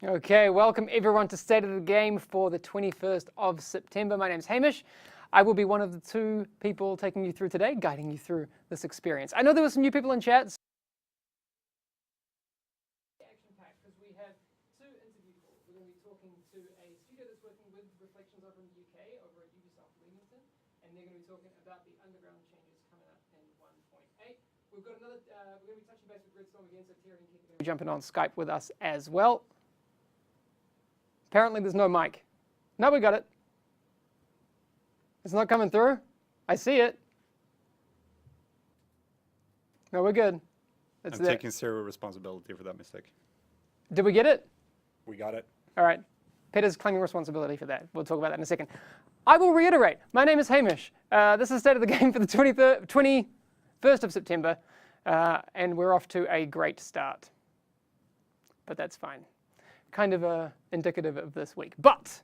Okay, welcome everyone to State of the Game for the 21st of September. My name's Hamish. I will be one of the two people taking you through today, guiding you through this experience. I know there were some new people in chat. Action-packed, because we have two interview calls. We're going to be talking to a studio that's working with Reflections over in the UK, over at Ubisoft Leamington, and they're going to be talking about the underground changes coming up in 1.8. We've got another, we're going to be touching base with Redstone again, so Terry and Keith are going to be jumping on Skype with us as well. Apparently there's no mic. No, we got it. It's not coming through. I see it. No, we're good. I'm taking zero responsibility for that mistake. Did we get it? We got it. All right. Peter's claiming responsibility for that. We'll talk about that in a second. I will reiterate. My name is Hamish. This is State of the Game for the 21st of September, and we're off to a great start. But that's fine. Kind of indicative of this week. But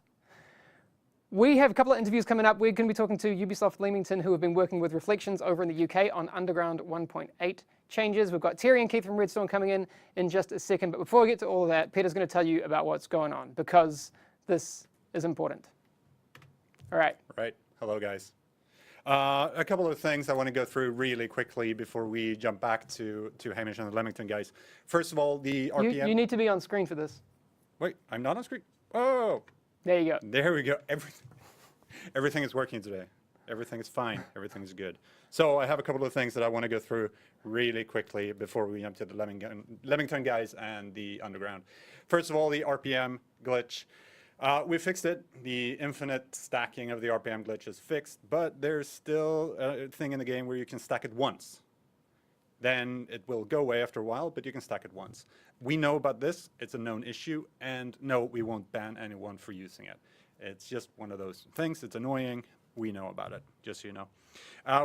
we have a couple of interviews coming up. We're going to be talking to Ubisoft Leamington, who have been working with Reflections over in the UK on Underground 1.8 changes. We've got Terry and Keith from Redstone coming in just a second. But before we get to all of that, Peter's going to tell you about what's going on, because this is important. All right. Right. Hello, guys. A couple of things I want to go through really quickly before we jump back to Hamish and the Leamington guys. First of all, the RPM... You need to be on screen for this. Wait, I'm not on screen? Oh! There you go. There we go. Everything is working today. Everything is fine. Everything is good. So I have a couple of things that I want to go through really quickly before we jump to the Leamington guys and the Underground. First of all, the RPM glitch. We fixed it. The infinite stacking of the RPM glitch is fixed, but there's still a thing in the game where you can stack it once. Then it will go away after a while, but you can stack it once. We know about this. It's a known issue, and no, we won't ban anyone for using it. It's just one of those things. It's annoying. We know about it, just so you know.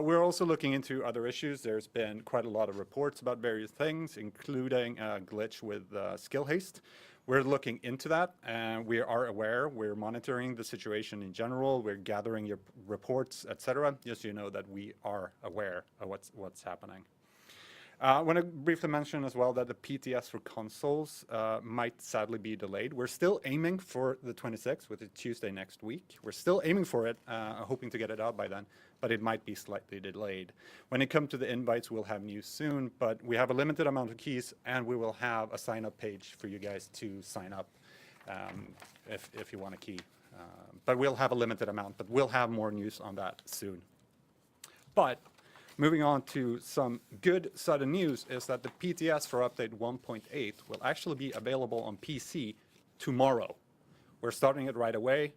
We're also looking into other issues. There's been quite a lot of reports about various things, including a glitch with skill haste. We're looking into that, and we are aware. We're monitoring the situation in general. We're gathering your reports, etc. Just so you know that we are aware of what's happening. I want to briefly mention as well that the PTS for consoles might sadly be delayed. We're still aiming for the 26th, which is Tuesday next week. We're still aiming for it, hoping to get it out by then, but it might be slightly delayed. When it comes to the invites, we'll have news soon, but we have a limited amount of keys, and we will have a sign-up page for you guys to sign up if you want a key. But we'll have a limited amount, but we'll have more news on that soon. But moving on to some good sudden news is that the PTS for update 1.8 will actually be available on PC tomorrow. We're starting it right away,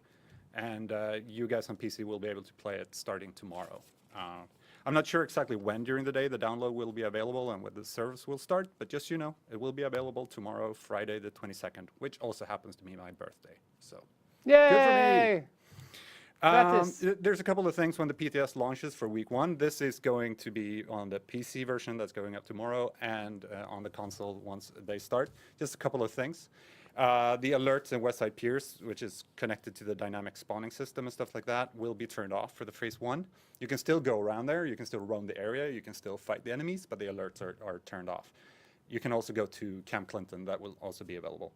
and you guys on PC will be able to play it starting tomorrow. I'm not sure exactly when during the day the download will be available and when the service will start, but just so you know, it will be available tomorrow, Friday the 22nd, which also happens to be my birthday. So, yay! Good for me. There's a couple of things when the PTS launches for week 1. This is going to be on the PC version that's going up tomorrow, and on the console once they start. Just a couple of things. The alerts in Westside Piers, which is connected to the dynamic spawning system and stuff like that, will be turned off for the phase 1. You can still go around there, you can still roam the area, you can still fight the enemies, but the alerts are turned off. You can also go to Camp Clinton, that will also be available.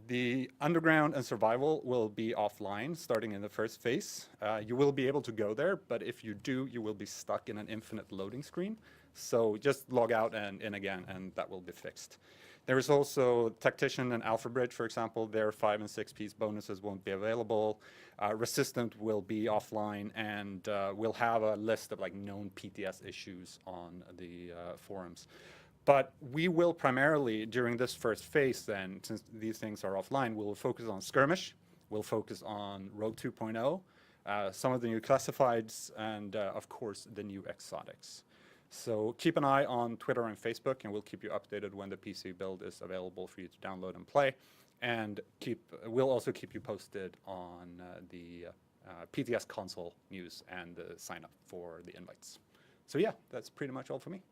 The Underground and Survival will be offline starting in the first phase. You will be able to go there, but if you do, you will be stuck in an infinite loading screen. So just log out and in again, and that will be fixed. There is also Tactician and Alpha Bridge, for example. Their 5 and 6 piece bonuses won't be available. Resistant will be offline, and we'll have a list of like known PTS issues on the forums. But we will primarily, during this first phase then, since these things are offline, we'll focus on Skirmish, we'll focus on Rogue 2.0, some of the new classifieds, and of course, the new exotics. So keep an eye on Twitter and Facebook, and we'll keep you updated when the PC build is available for you to download and play. And we'll also keep you posted on the PTS console news and the sign up for the invites. So yeah, that's pretty much all for me.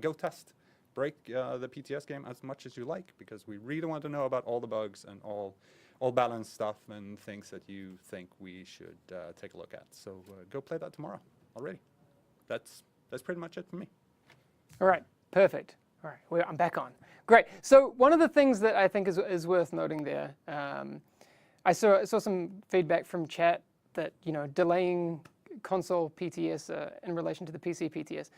Go test. Break the PTS game as much as you like, because we really want to know about all the bugs and all all balanced stuff and things that you think we should take a look at. So go play that tomorrow already. That's pretty much it for me. All right, perfect. All right, I'm back on. Great. So one of the things that I think is worth noting there, I saw some feedback from chat that delaying console PTS in relation to the PC PTS.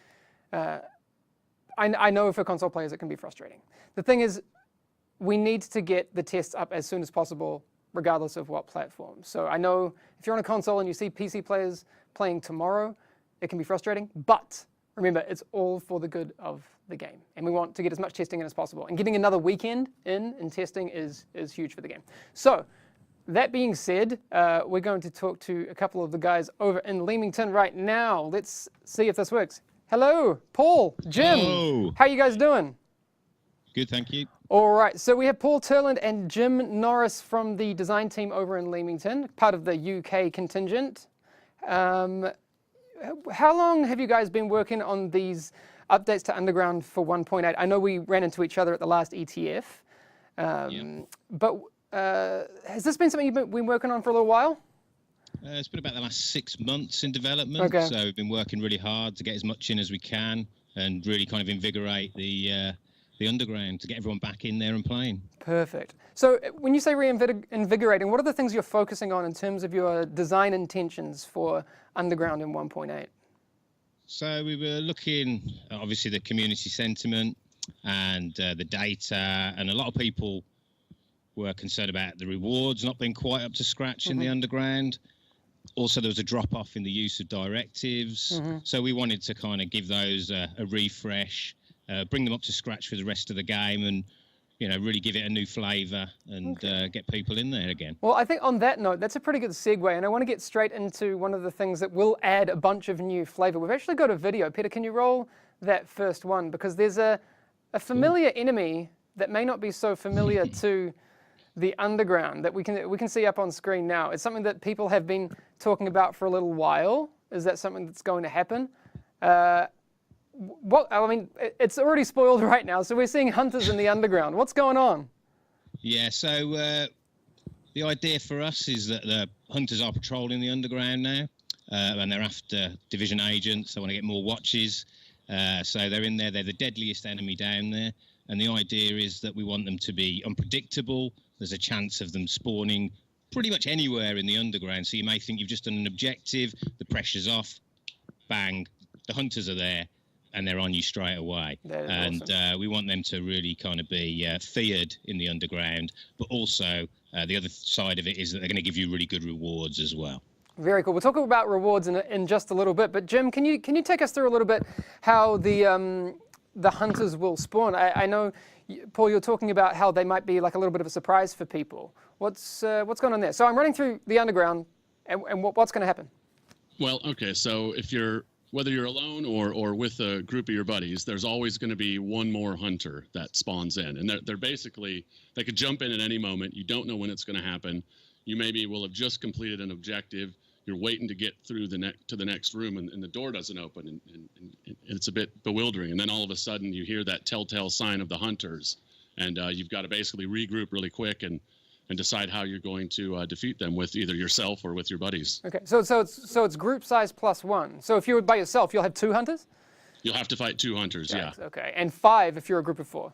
I know for console players it can be frustrating. The thing is, we need to get the tests up as soon as possible, regardless of what platform. So I know if you're on a console and you see PC players playing tomorrow, it can be frustrating, but remember, it's all for the good of the game. And we want to get as much testing in as possible. And getting another weekend in testing is huge for the game. So that being said, we're going to talk to a couple of the guys over in Leamington right now. Let's see if this works. Hello, Paul, Jim. Hello. How you guys doing? Good, thank you. All right, so we have Paul Turland and Jim Norris from the design team over in Leamington, part of the UK contingent. How long have you guys been working on these updates to Underground for 1.8? I know we ran into each other at the last ETF, but has this been something you've been working on for a little while? It's been about the last 6 months in development, so we've been working really hard to get as much in as we can and really kind of invigorate the Underground to get everyone back in there and playing. Perfect. So when you say reinvigorating, what are the things you're focusing on in terms of your design intentions for Underground in 1.8? So we were looking at obviously the community sentiment and the data, and a lot of people were concerned about the rewards not being quite up to scratch in the Underground. Also, there was a drop-off in the use of directives. So we wanted to kind of give those a refresh, bring them up to scratch for the rest of the game, and really give it a new flavour and get people in there again. Well, I think on that note, that's a pretty good segue, and I want to get straight into one of the things that will add a bunch of new flavour. We've actually got a video. Peter, can you roll that first one? Because there's a familiar enemy that may not be so familiar to the Underground that we can see up on screen now. It's something that people have been talking about for a little while. Is that something that's going to happen? It's already spoiled right now, so we're seeing hunters in the Underground. What's going on? Yeah, so the idea for us is that the hunters are patrolling the Underground now, and they're after division agents. They want to get more watches, so they're in there. They're the deadliest enemy down there, and the idea is that we want them to be unpredictable. There's a chance of them spawning pretty much anywhere in the Underground, so you may think you've just done an objective, the pressure's off, bang, the hunters are there, and they're on you straight away. And awesome. We want them to really kind of be feared in the Underground, but also the other side of it is that they're going to give you really good rewards as well. Very cool. We'll talk about rewards in just a little bit, but Jim, can you take us through a little bit how the hunters will spawn? I know, Paul, you're talking about how they might be like a little bit of a surprise for people. What's going on there? So I'm running through the Underground, and what's going to happen? Well, okay, so whether you're alone or with a group of your buddies, there's always going to be one more hunter that spawns in. And they're basically, they could jump in at any moment. You don't know when it's going to happen. You maybe will have just completed an objective. You're waiting to get through to the next room, and the door doesn't open, and it's a bit bewildering. And then all of a sudden you hear that telltale sign of the hunters, and you've got to basically regroup really quick and decide how you're going to defeat them with either yourself or with your buddies. Okay, so it's group size +1. So if you're by yourself, you'll have 2 hunters? You'll have to fight 2 hunters, right, yeah. Okay, and 5 if you're a group of 4.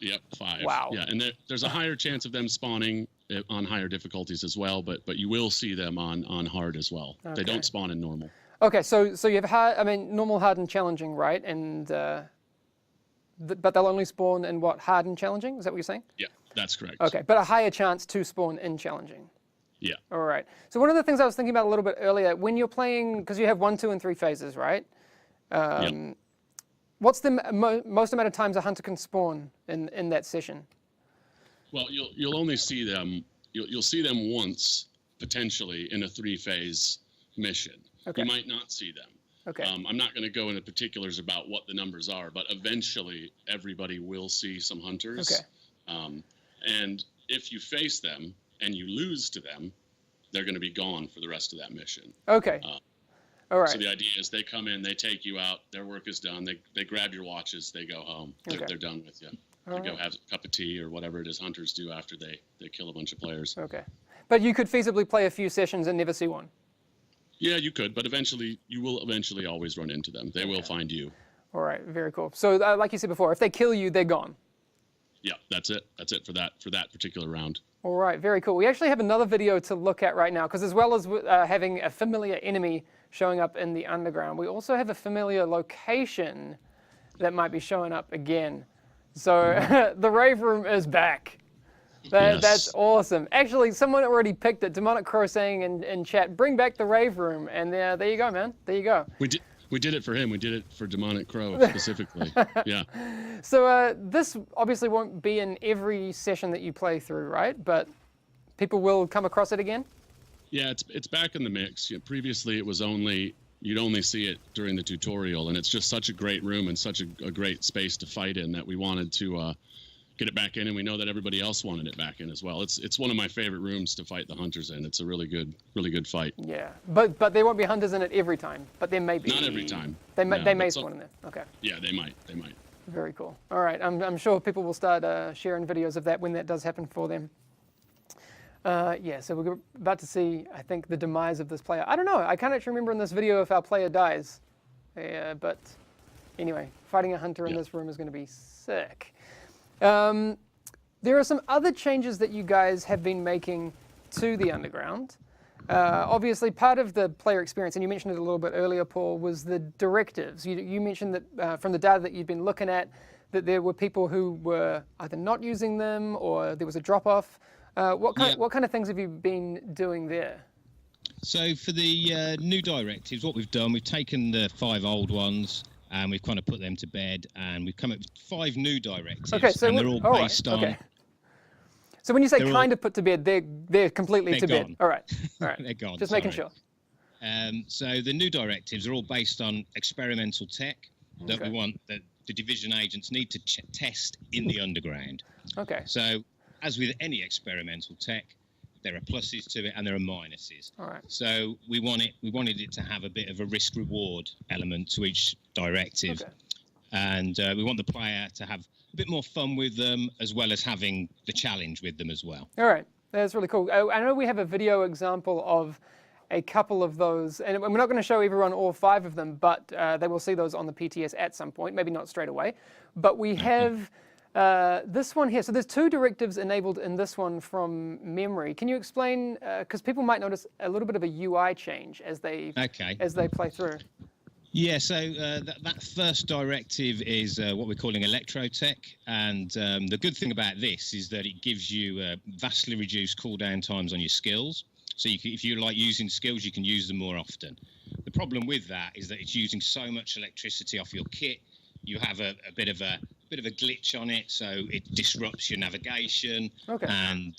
Yep, 5. Wow. Yeah, and there's a higher chance of them spawning on higher difficulties as well, but you will see them on hard as well. Okay. They don't spawn in normal. Okay, so you have hard, normal, hard, and challenging, right? And but they'll only spawn in what, hard and challenging? Is that what you're saying? Yeah, that's correct. Okay, but a higher chance to spawn in challenging. Yeah. All right. So one of the things I was thinking about a little bit earlier, when you're playing, because you have 1, 2, and 3 phases, right? Yep. What's the most amount of times a hunter can spawn in that session? Well, you'll only see them. You'll see them once potentially in a 3-phase mission. Okay. You might not see them. Okay. I'm not going to go into particulars about what the numbers are, but eventually everybody will see some hunters. Okay. And if you face them and you lose to them, they're going to be gone for the rest of that mission. Okay. All right. So the idea is they come in, they take you out, their work is done, they grab your watches, they go home. They're done with you. to go have a cup of tea or whatever it is hunters do after they kill a bunch of players. Okay. But you could feasibly play a few sessions and never see one. Yeah, you could, but you will eventually always run into them. They will find you. All right, very cool. So like you said before, if they kill you, they're gone. Yeah, that's it. That's it for that particular round. All right, very cool. We actually have another video to look at right now, because as well as having a familiar enemy showing up in the underground, we also have a familiar location that might be showing up again. So the rave room is back. Yes. That's awesome. Actually, someone already picked it. Demonic Crow saying in chat, bring back the rave room. And there you go, man. There you go. We did it for him. We did it for Demonic Crow specifically. Yeah. So this obviously won't be in every session that you play through, right? But people will come across it again? Yeah, it's back in the mix. Previously, you'd only see it during the tutorial, and it's just such a great room and such a great space to fight in that we wanted to get it back in, and we know that everybody else wanted it back in as well. It's one of my favorite rooms to fight the hunters in. It's a really good fight. Yeah, but there won't be hunters in it every time, but there may be. Not every time. They may spawn in there. Okay. Yeah, they might. Very cool. All right, I'm sure people will start sharing videos of that when that does happen for them. Yeah, so we're about to see, I think, the demise of this player. I don't know. I can't actually remember in this video if our player dies. But anyway, fighting a hunter in this room is going to be sick. There are some other changes that you guys have been making to the Underground. Obviously, part of the player experience, and you mentioned it a little bit earlier, Paul, was the directives. You mentioned that from the data that you'd been looking at, that there were people who were either not using them or there was a drop-off. What kind of things have you been doing there? So for the new directives, what we've done, we've taken the 5 old ones and we've kind of put them to bed, and we've come up with 5 new directives. Okay, so and they're all based on. Okay. So when you say kind of put to bed, they're completely to bed. All right. They're gone. Just making sure. So the new directives are all based on experimental tech that we want that the division agents need to test in the underground. Okay. So as with any experimental tech, there are pluses to it and there are minuses. All right. So we wanted it to have a bit of a risk-reward element to each directive. Okay. And we want the player to have a bit more fun with them, as well as having the challenge with them as well. All right. That's really cool. I know we have a video example of a couple of those, and we're not going to show everyone all 5 of them, but they will see those on the PTS at some point, maybe not straight away. But we have this one here. So there's 2 directives enabled in this one from memory. Can you explain, because people might notice a little bit of a UI change as they play through. Yeah, so that first directive is what we're calling electrotech, and the good thing about this is that it gives you vastly reduced cooldown times on your skills. So if you like using skills, you can use them more often. The problem with that is that it's using so much electricity off your kit. You have a bit of a glitch on it, so it disrupts your navigation and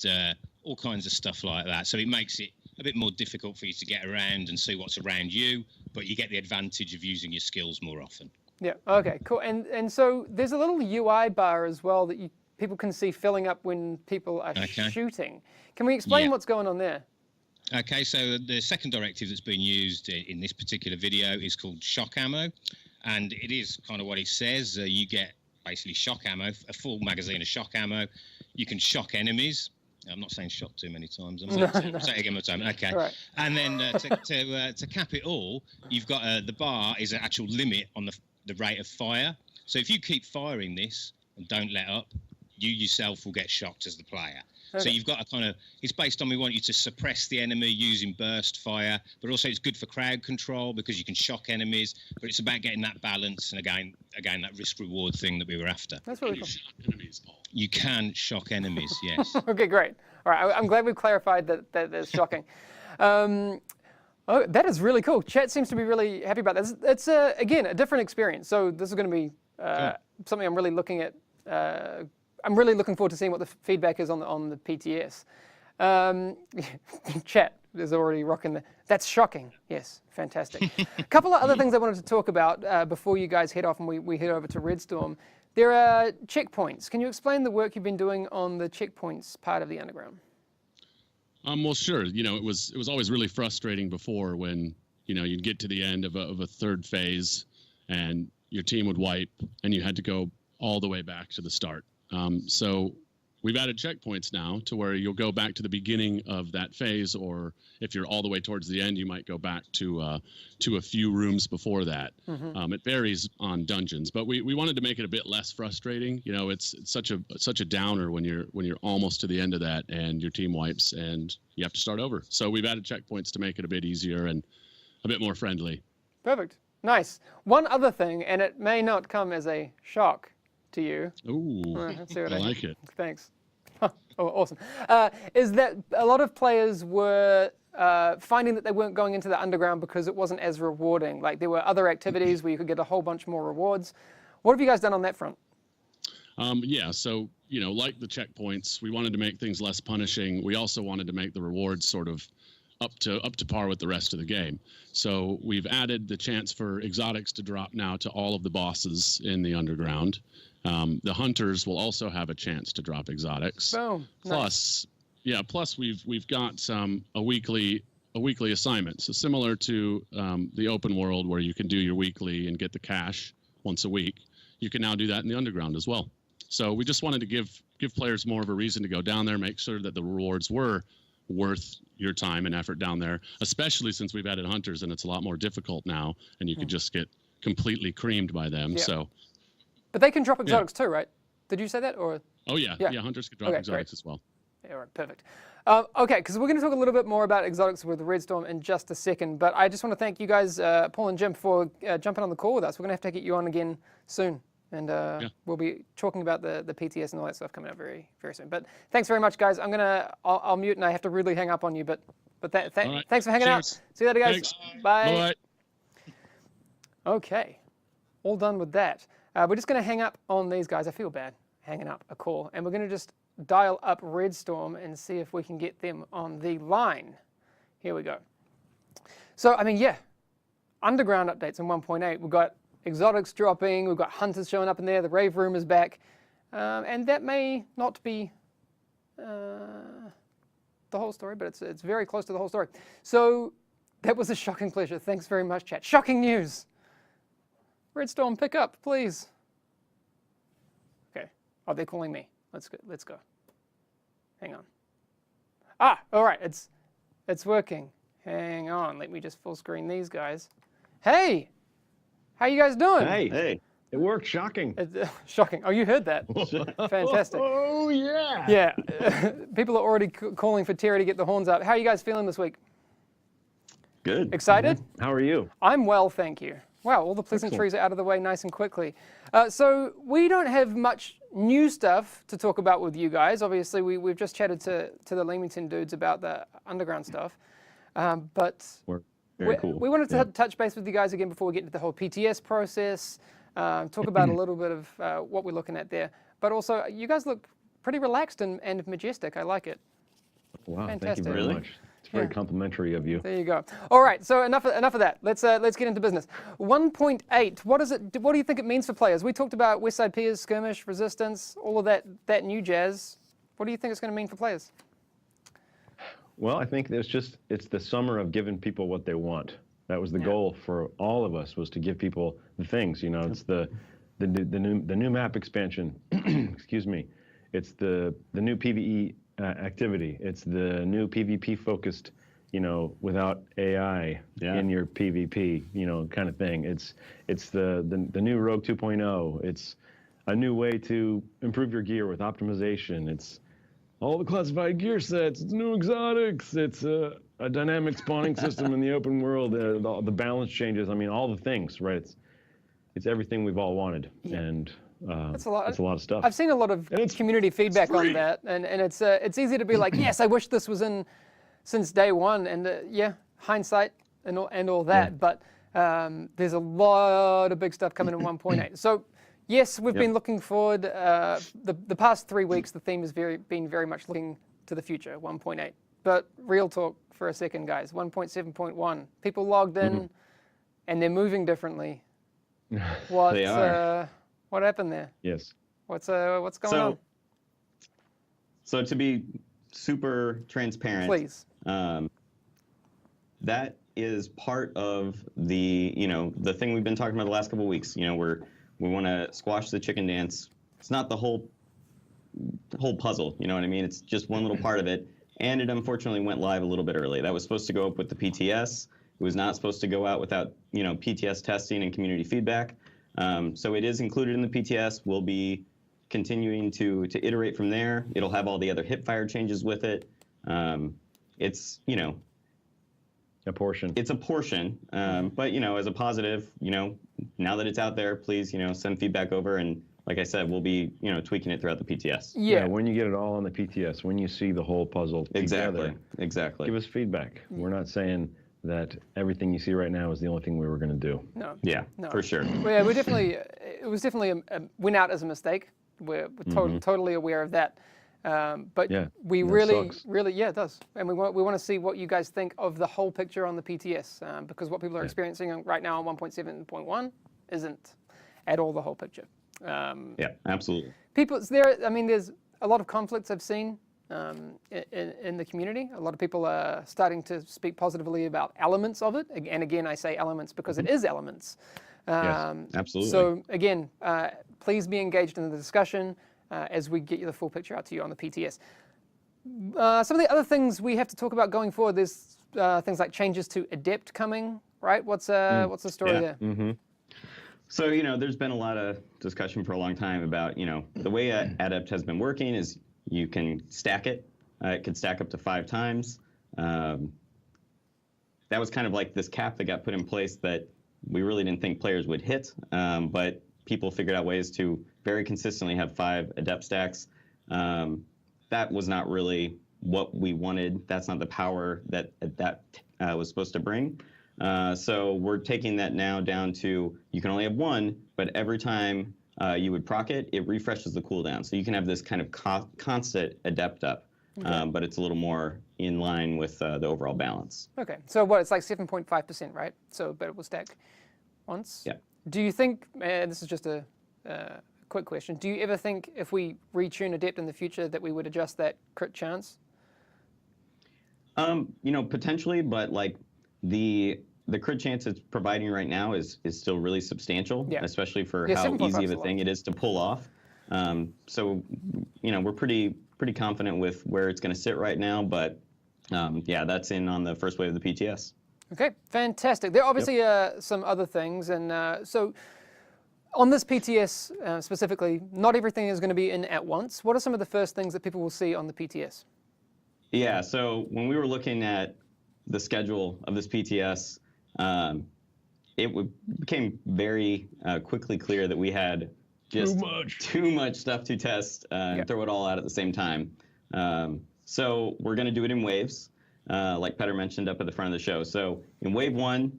all kinds of stuff like that. So it makes it a bit more difficult for you to get around and see what's around you, but you get the advantage of using your skills more often. Yeah. Okay. Cool. And so there's a little UI bar as well that people can see filling up when people are shooting. Can we explain what's going on there? Okay. So the second directive that's been used in this particular video is called shock ammo, and it is kind of what it says. You get basically shock ammo, a full magazine of shock ammo. You can shock enemies. I'm not saying shock too many times. I'm saying it again one time. Okay. Right. And then to cap it all, you've got the bar is an actual limit on the rate of fire. So if you keep firing this and don't let up, you yourself will get shocked as the player. Okay. So you've got it's based on we want you to suppress the enemy using burst fire, but also it's good for crowd control because you can shock enemies, but it's about getting that balance and again that risk-reward thing that we were after. That's really cool. Shock enemies, Paul. You can shock enemies, yes. Okay, great. All right, I'm glad we've clarified that there's shocking. That is really cool. Chat seems to be really happy about this. It's, again, a different experience. So this is going to be something I'm really looking at. I'm really looking forward to seeing what the feedback is on the PTS. Chat is already rocking the. That's shocking. Yes, fantastic. A couple of other things I wanted to talk about before you guys head off and we head over to Redstorm. There are checkpoints. Can you explain the work you've been doing on the checkpoints part of the Underground? Well, sure. It was always really frustrating before when you'd get to the end of a third phase and your team would wipe and you had to go all the way back to the start. So we've added checkpoints now to where you'll go back to the beginning of that phase, or if you're all the way towards the end, you might go back to a few rooms before that. It varies on dungeons, but we wanted to make it a bit less frustrating. You know, it's such a downer when you're almost to the end of that and your team wipes and you have to start over. So we've added checkpoints to make it a bit easier and a bit more friendly. Perfect. Nice. One other thing, and it may not come as a shock to you. Ooh, Let's see what I like it. Thanks. Oh, awesome. Is that a lot of players were finding that they weren't going into the underground because it wasn't as rewarding. Like there were other activities where you could get a whole bunch more rewards. What have you guys done on that front? Yeah, so, you know, like the checkpoints, we wanted to make things less punishing. We also wanted to make the rewards sort of up to par with the rest of the game. So we've added the chance for exotics to drop now to all of the bosses in the underground. The hunters will also have a chance to drop exotics. Boom. Plus, plus we've got a weekly assignment. So similar to the open world where you can do your weekly and get the cash once a week, you can now do that in the underground as well. So we just wanted to give players more of a reason to go down there, make sure that the rewards were worth your time and effort down there, especially since we've added hunters and it's a lot more difficult now and you could just get completely creamed by them. Yeah. So, but they can drop exotics too, right? Did you say that? Or oh yeah, hunters can drop exotics as well. Yeah, all right, perfect. Okay, because we're going to talk a little bit more about exotics with Redstorm in just a second, but I just want to thank you guys, Paul and Jim, for jumping on the call with us. We're going to have to get you on again soon. And we'll be talking about the PTS and all that stuff coming up very, very soon. But thanks very much, guys. I'll mute and I have to really hang up on you. But right. Thanks for hanging out. See you later, guys. Thanks. Bye. Bye. Okay, all done with that. We're just going to hang up on these guys. I feel bad hanging up a call. And we're going to just dial up Redstorm and see if we can get them on the line. Here we go. So, I mean, yeah, underground updates in 1.8. We've got exotics dropping, we've got hunters showing up in there, the rave room is back, and that may not be the whole story, but it's very close to the whole story. So that was a shocking pleasure. Thanks very much, chat. Shocking news. Redstorm, pick up, please. Okay. Oh, they're calling me. Let's go. Hang on. Ah, all right. It's working. Hang on. Let me just full screen these guys. Hey. How you guys doing? Hey, it worked. Shocking. Shocking. Oh, you heard that. Fantastic. Oh, yeah. Yeah. People are already calling for Terry to get the horns up. How are you guys feeling this week? Good. Excited? Mm-hmm. How are you? I'm well, thank you. Wow, all the pleasantries are out of the way nice and quickly. So we don't have much new stuff to talk about with you guys. Obviously, we've just chatted to the Leamington dudes about the underground stuff. But Cool. We wanted to touch base with you guys again before we get into the whole PTS process, talk about a little bit of what we're looking at there. But also, you guys look pretty relaxed and majestic. I like it. Wow, Fantastic. thank you very much. It's very complimentary of you. There you go. All right, so enough of that. Let's get into business. 1.8. What is it? What do you think it means for players? We talked about Westside Piers, skirmish, resistance, all of that new jazz. What do you think it's going to mean for players? Well, I think it's the summer of giving people what they want. That was the goal for all of us, was to give people the things. You know, it's the new map expansion. Excuse me. It's the new PvE activity. It's the new PvP focused, you know, without AI in your PvP, you know, kind of thing. It's the new Rogue 2.0. It's a new way to improve your gear with optimization. It's all the classified gear sets, it's new exotics, it's a dynamic spawning system in the open world, the balance changes, I mean, all the things, right? It's everything we've all wanted, and it's a lot of stuff. I've seen a lot of community feedback on that, and it's easy to be like, yes, I wish this was in since day one, and hindsight and all that, but there's a lot of big stuff coming in 1.8. So. Yes, we've been looking forward. The past 3 weeks, the theme has been very much looking to the future, 1.8. But real talk for a second, guys. 1.7.1. People logged in, and they're moving differently. They are. What happened there? Yes. What's going on? So to be super transparent, please. That is part of the thing we've been talking about the last couple of weeks. You know, we want to squash the chicken dance. It's not the whole whole puzzle. You know what I mean? It's just one little part of it, and it unfortunately went live a little bit early. That was supposed to go up with the PTS. It was not supposed to go out without PTS testing and community feedback. So it is included in the PTS. We'll be continuing to iterate from there. It'll have all the other hipfire changes with it. It's a portion. It's a portion, but as a positive, now that it's out there, please send feedback over, and like I said, we'll be tweaking it throughout the PTS. Yeah, when you get it all on the PTS, when you see the whole puzzle together, exactly. Give us feedback. We're not saying that everything you see right now is the only thing we were going to do. No. Yeah, no. for sure. Well, yeah, it was definitely went out as a mistake. We're totally aware of that. But yeah, we that really, sucks. yeah, it does. And we want to see what you guys think of the whole picture on the PTS, because what people are experiencing right now on 1.7.1 isn't at all the whole picture. Yeah, absolutely. There's a lot of conflicts I've seen in the community. A lot of people are starting to speak positively about elements of it. And again, I say elements because it is elements. Yes, absolutely. So again, please be engaged in the discussion as we get you the full picture out to you on the PTS. Some of the other things we have to talk about going forward, there's things like changes to Adept coming, right? What's the story there? Mm-hmm. So, there's been a lot of discussion for a long time about, the way Adept has been working is you can stack it. It could stack up to 5 times. That was kind of like this cap that got put in place that we really didn't think players would hit, but people figured out ways to very consistently have 5 Adept stacks. That was not really what we wanted. That's not the power that was supposed to bring. So we're taking that now down to you can only have 1, but every time you would proc it, it refreshes the cooldown. So you can have this kind of constant Adept up, but it's a little more in line with the overall balance. Okay, so it's like 7.5%, right? So, but it will stack once? Yeah. Do you think, this is just a quick question, do you ever think if we retune Adept in the future that we would adjust that crit chance? Potentially, but like the crit chance it's providing right now is still really substantial, especially for how easy of a thing it is to pull off. So, we're pretty confident with where it's going to sit right now, but yeah, that's in on the first wave of the PTS. Okay, fantastic. There are obviously some other things, and so on this PTS specifically, not everything is going to be in at once. What are some of the first things that people will see on the PTS? Yeah, so when we were looking at the schedule of this PTS, it became very quickly clear that we had just too much stuff to test and throw it all out at the same time. So we're going to do it in waves, like Petter mentioned up at the front of the show. So in wave 1,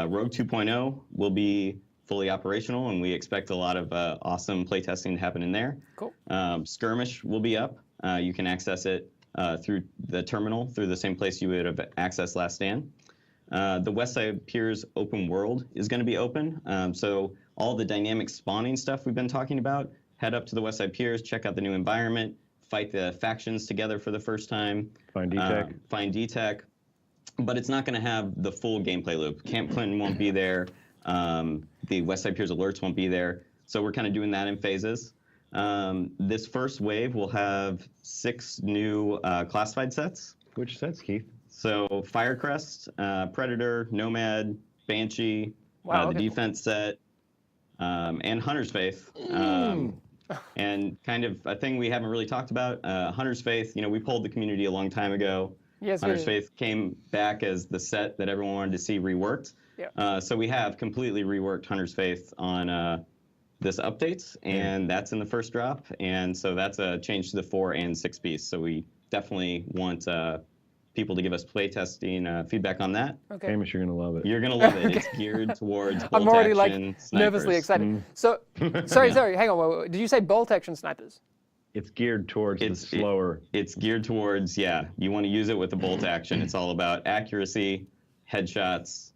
Rogue 2.0 will be fully operational, and we expect a lot of awesome playtesting to happen in there. Cool. Skirmish will be up. You can access it through the terminal, through the same place you would have accessed Last Stand. The Westside Piers open world is going to be open. So all the dynamic spawning stuff we've been talking about, head up to the Westside Piers, check out the new environment, fight the factions together for the first time. Find D-Tech. Find D-Tech. But it's not going to have the full gameplay loop. Camp Clinton won't be there. The Westside Piers alerts won't be there. So we're kind of doing that in phases. This first wave will have 6 new classified sets. Which sets, Keith? So Firecrest, Predator, Nomad, Banshee, the defense set, and Hunter's Faith. And kind of a thing we haven't really talked about, Hunter's Faith, we polled the community a long time ago. Yes, Hunter's Faith came back as the set that everyone wanted to see reworked. Yeah. So we have completely reworked Hunter's Faith on this updates, and that's in the first drop. And so that's a change to the 4 and 6 piece. So we definitely want people to give us playtesting feedback on that. Okay. Hamish, you're going to love it. You're going to love it. It's geared towards bolt I'm already action snipers. nervously excited. So, sorry, hang on. Did you say bolt action snipers? It's geared towards the slower. It's geared towards, you want to use it with the bolt action. It's all about accuracy, headshots.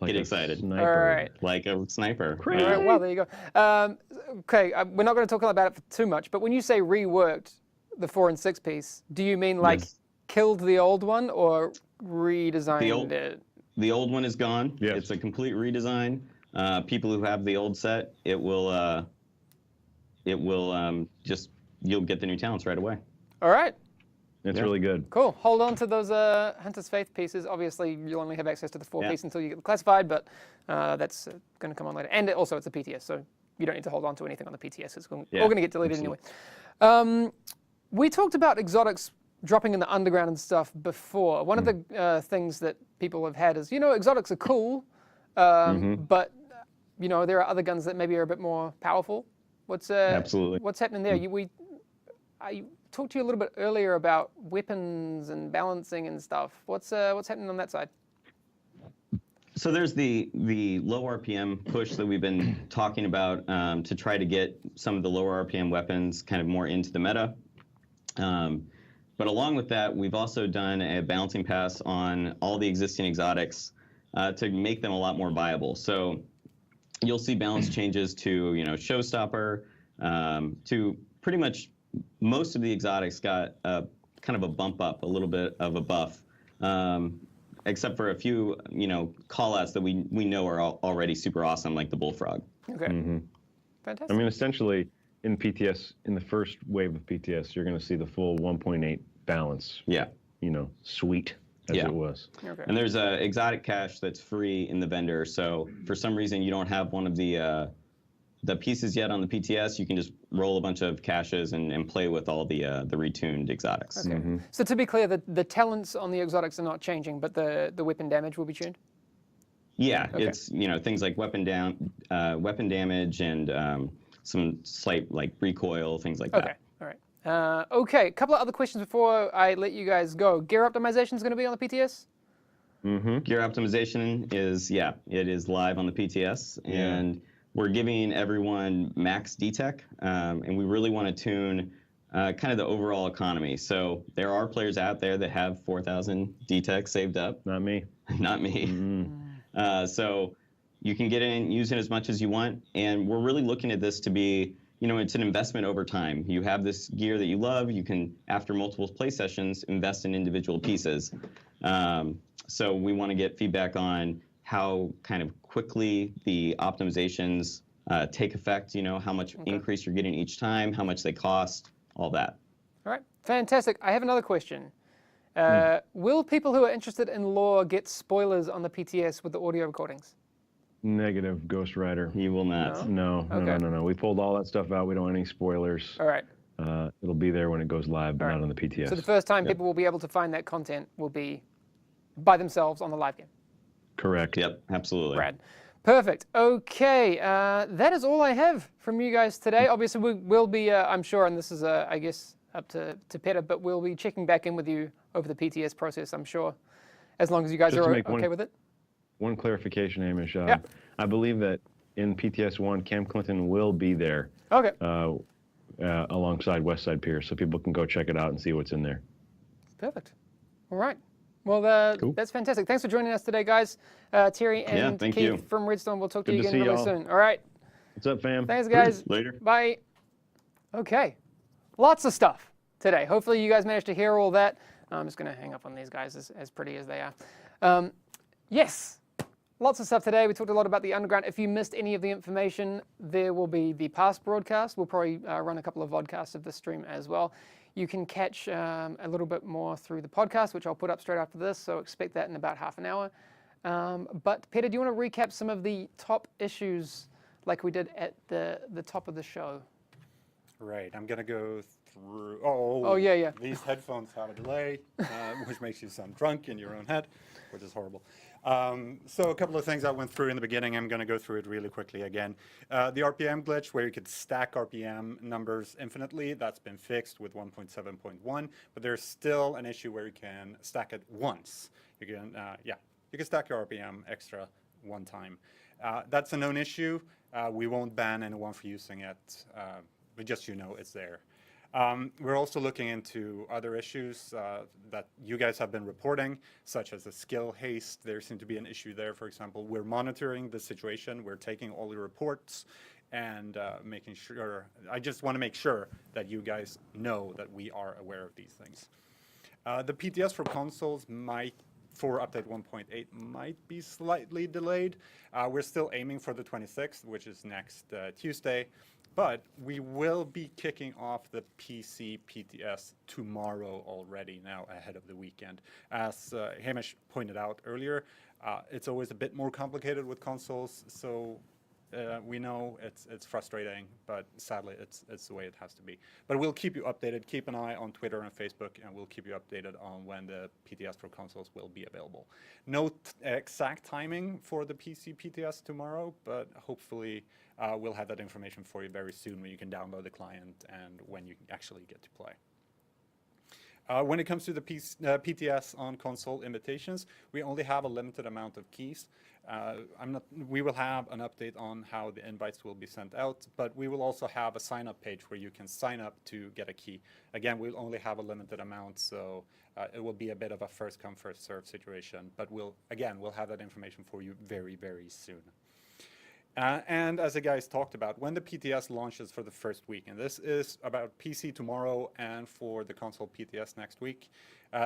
Like Get excited. Sniper. All right. Like a sniper. All right, well, there you go. Okay, we're not going to talk about it for too much, but when you say reworked the 4 and 6 piece, do you mean like killed the old one or redesigned it? The old one is gone. Yes. It's a complete redesign. People who have the old set, it will just you'll get the new talents right away. All right. It's really good. Cool. Hold on to those Hunter's Faith pieces. Obviously, you'll only have access to the 4 piece until you get the classified, but that's going to come on later. And also, it's a PTS, so you don't need to hold on to anything on the PTS. It's all going to get deleted anyway. We talked about exotics dropping in the underground and stuff before. One of the things that people have had is, exotics are cool, but, there are other guns that maybe are a bit more powerful. Absolutely. What's happening there? I talked to you a little bit earlier about weapons and balancing and stuff. What's happening on that side? So there's the low RPM push that we've been talking about to try to get some of the lower RPM weapons kind of more into the meta. But along with that, we've also done a balancing pass on all the existing exotics to make them a lot more viable. So you'll see balance changes to Showstopper, to pretty much most of the exotics got kind of a bump up, a little bit of a buff, except for a few call-outs that we know are already super awesome, like the Bullfrog. Okay. Fantastic. I mean, essentially, in PTS, in the first wave of PTS, you're going to see the full 1.8 balance. Yeah. Suite as it was. Okay. And there's a exotic cache that's free in the vendor. So for some reason you don't have one of the pieces yet on the PTS, you can just roll a bunch of caches and play with all the retuned exotics. Okay. So to be clear, the talents on the exotics are not changing, but the weapon damage will be tuned? Yeah, it's things like weapon damage and some slight like recoil, things like that. Okay, all right. Okay, a couple of other questions before I let you guys go. Gear optimization is going to be on the PTS? Gear optimization is it is live on the PTS, and we're giving everyone max DTech, and we really want to tune kind of the overall economy. So there are players out there that have 4,000 DTech saved up. Not me. Not me. So you can get in, use it as much as you want, and we're really looking at this to be, it's an investment over time. You have this gear that you love, you can, after multiple play sessions, invest in individual pieces. So we want to get feedback on how kind of quickly the optimizations take effect, how much increase you're getting each time, how much they cost, all that. All right, fantastic. I have another question. Will people who are interested in lore get spoilers on the PTS with the audio recordings? Negative, Ghost Rider. You will not. No. We pulled all that stuff out. We don't want any spoilers. All right. It'll be there when it goes live, but not on the PTS. So the first time people will be able to find that content will be by themselves on the live game? Correct. Yep, absolutely. Brad. Perfect. Okay, that is all I have from you guys today. Obviously, we will be, I'm sure, and this is, I guess, up to Peter, but we'll be checking back in with you over the PTS process, I'm sure, as long as you guys Just are to make okay with it. One clarification, Hamish. Yeah. I believe that in PTS 1, Cam Clinton will be there Okay. alongside Westside Pier, so people can go check it out and see what's in there. Perfect. All right. Well, Cool. that's fantastic. Thanks for joining us today, guys. Terry and thank Keith you. from Redstone. We'll talk to Good you to again see really y'all. soon. All right. What's up, fam? Thanks, guys. Later. Bye. Okay. Lots of stuff today. Hopefully you guys managed to hear all that. I'm just going to hang up on these guys as pretty as they are. Yes. Lots of stuff today. We talked a lot about the underground. If you missed any of the information, there will be the past broadcast. We'll probably run a couple of vodcasts of the stream as well. You can catch a little bit more through the podcast, which I'll put up straight after this, so expect that in about half an hour. But Peter, do you want to recap some of the top issues like we did at the top of the show? Right, I'm going to go through... Oh, yeah. These headphones have a delay, which makes you sound drunk in your own head, which is horrible. So a couple of things I went through in the beginning. I'm going to go through it really quickly again. The RPM glitch, where you could stack RPM numbers infinitely, that's been fixed with 1.7.1, but there's still an issue where you can stack it once. You can, you can stack your RPM extra one time. That's a known issue. We won't ban anyone for using it, but just it's there. We're also looking into other issues that you guys have been reporting, such as the skill haste. There seems to be an issue there, for example. We're monitoring the situation. We're taking all the reports and making sure. I just want to make sure that you guys know that we are aware of these things. The PTS for consoles for update 1.8 might be slightly delayed. We're still aiming for the 26th, which is next Tuesday. But we will be kicking off the PC PTS tomorrow already, now ahead of the weekend. As Hamish pointed out earlier, it's always a bit more complicated with consoles, so we know it's frustrating, but sadly it's the way it has to be. But we'll keep you updated. Keep an eye on Twitter and Facebook, and we'll keep you updated on when the PTS for consoles will be available. No exact timing for the PC PTS tomorrow, but hopefully we'll have that information for you very soon when you can download the client and when you actually get to play. When it comes to the PTS on console invitations, we only have a limited amount of keys. We will have an update on how the invites will be sent out, but we will also have a sign-up page where you can sign up to get a key. Again, we'll only have a limited amount, so it will be a bit of a first-come, first-served situation, but we'll have that information for you very, very soon. And as the guys talked about, when the PTS launches for the first week, and this is about PC tomorrow and for the console PTS next week,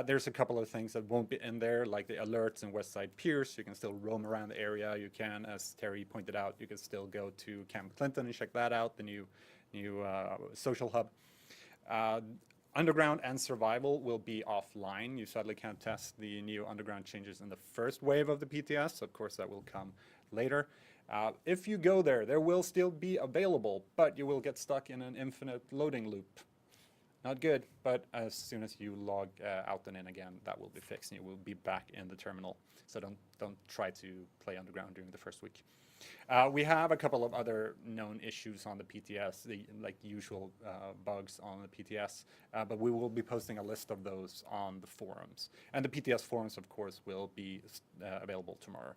there's a couple of things that won't be in there, like the alerts and Westside Piers. You can still roam around the area. You can, as Terry pointed out, you can still go to Camp Clinton and check that out, the new social hub. Underground and Survival will be offline. You sadly can't test the new Underground changes in the first wave of the PTS. Of course, that will come later. If you go there, there will still be available, but you will get stuck in an infinite loading loop. Not good, but as soon as you log out and in again, that will be fixed and you will be back in the terminal. So don't try to play Underground during the first week. We have a couple of other known issues on the PTS, like usual bugs on the PTS, but we will be posting a list of those on the forums. And the PTS forums, of course, will be available tomorrow.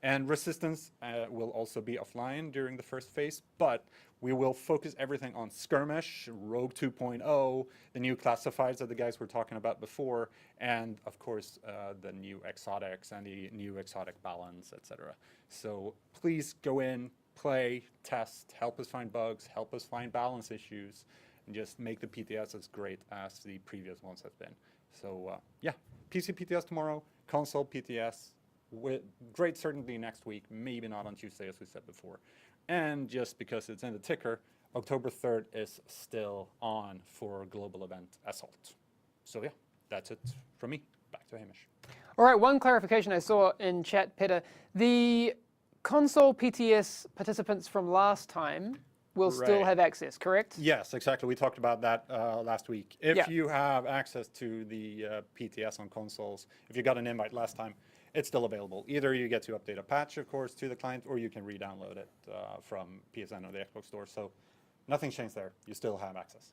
And Resistance will also be offline during the first phase, but we will focus everything on Skirmish, Rogue 2.0, the new classifieds that the guys were talking about before, and of course the new exotics and the new exotic balance, etc. So please go in, play, test, help us find bugs, help us find balance issues, and just make the PTS as great as the previous ones have been. So yeah, PC PTS tomorrow, console PTS, with great certainty next week, maybe not on Tuesday as we said before. And just because it's in the ticker, October 3rd is still on for global event Assault. So yeah, that's it from me. Back to Hamish. All right, one clarification I saw in chat, Peter. The console PTS participants from last time will still have access, correct? Yes, exactly. We talked about that last week. If you have access to the PTS on consoles, if you got an invite last time, it's still available. Either you get to update a patch, of course, to the client, or you can re-download it from PSN or the Xbox Store. So nothing changed there. You still have access.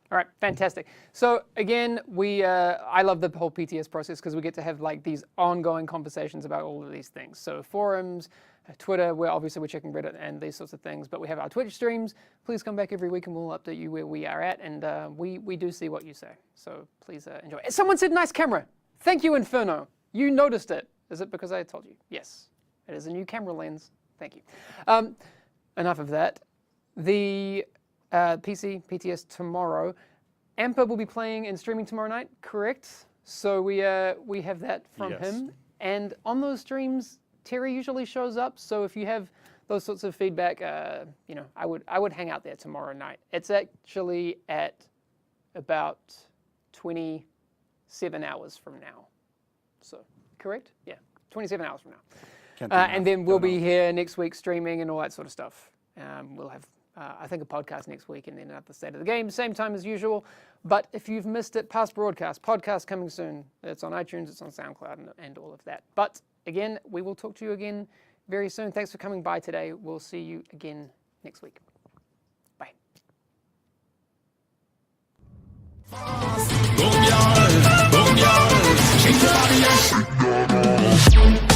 All right, fantastic. So again, I love the whole PTS process because we get to have like these ongoing conversations about all of these things. So forums, Twitter, where obviously we're checking Reddit and these sorts of things, but we have our Twitch streams. Please come back every week and we'll update you where we are at, and we do see what you say. So please enjoy. Someone said nice camera. Thank you, Inferno. You noticed it. Is it because I told you? Yes. It is a new camera lens. Thank you. Enough of that. The PC PTS tomorrow. Amper will be playing and streaming tomorrow night, correct? So we have that from him. And on those streams, Terry usually shows up. So if you have those sorts of feedback, you know, I would hang out there tomorrow night. It's actually at about 27 hours from now. So, correct? Yeah, 27 hours from now. And then we'll be here next week streaming and all that sort of stuff. We'll have, I think, a podcast next week and then another State of the Game, same time as usual. But if you've missed it, past podcast coming soon. It's on iTunes, it's on SoundCloud, and all of that. But again, we will talk to you again very soon. Thanks for coming by today. We'll see you again next week. Bye. Boom, y'all. Shake your body and shake your body.